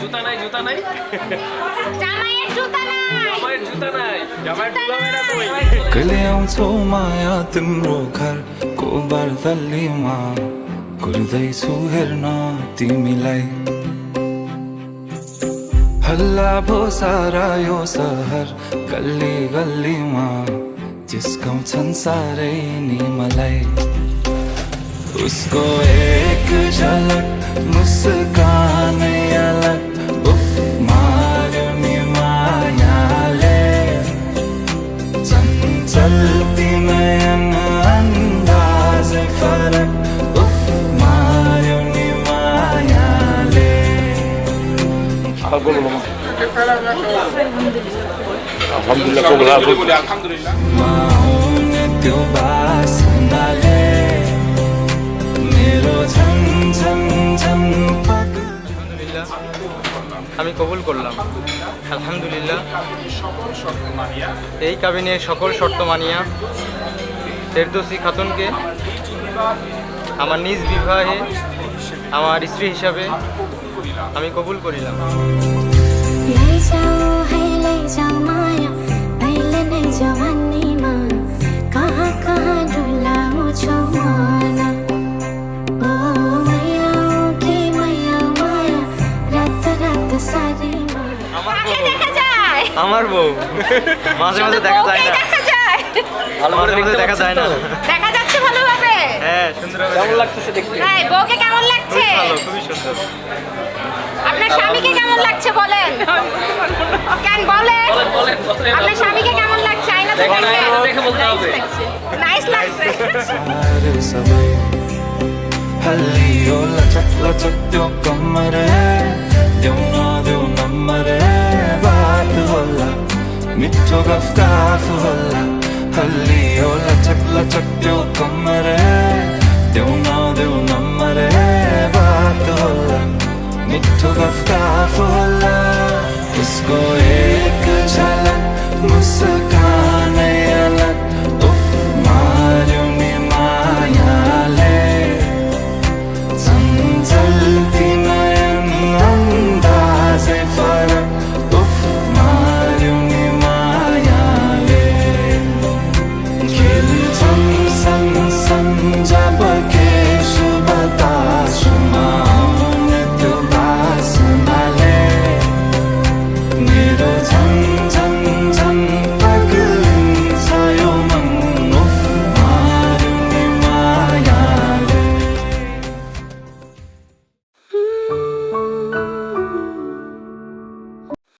জুতা নাই, জুতা নাই, জামাইয়ের জুতা নাই। জামাইয়ের জুতা নাই, জামাইয়ের জুতা নাই কই? कहिले आउँछौ माया तिम्रो घरको बर्दलीमा कुर्दैछु हेर्न तिमीलाई हल्ला भो सारा यो सहर गल्ली गल्लीमा जिस्काउँछन् साह्रै नि मलाई उसको एक झलक मुस्कानै अलग उफ मार्यो नि मायाले चलती नयन अंदाज फरक उफ मार्यो नि मायाले माउने त्यो बासनाले मेरो झन झन झन আলহামদুলিল্লাহ আমি কবুল করলাম আলহামদুলিল্লাহ এই কাবিনের সকল শর্ত মানিয়া ফেরদৌসী খাতুনকে আমার নিজ বিবাহে আমার স্ত্রী হিসাবে আমি কবুল করিলাম ले जाओ माया पहले नहीं जवानी माँ कहाँ कहाँ डुलाओ छो माना ओ मैया के मैया माया रात रात सारी माँ কাকে দেখা যায়? আমার বউ মাঝে মাঝে দেখা যায় না দেখা যায়। মাঝে মাঝে দেখা যায় না দেখা যাচ্ছে ভালোভাবে। হ্যাঁ সুন্দর কেমন লাগতেছে দেখতে? তাই বউকে কেমন লাগছে? ভালো খুবই সুন্দর আপনার স্বামীকে কেমন লাগছে বলেন? কেন বলেন? বলেন, বলেন, বলেন। আপনার স্বামীকে কেমন লাগছে? আয়না তো দেখে, দেখেন। দেখে বলতে হবে। নাইস লাগছে। सारे सबै हल्लियो लचक लचक त्यो कम्मर देऊ नदेऊ नम्बर बात होला मिठो गफ होला हल्लियो लचक लचक त्यो कम्मर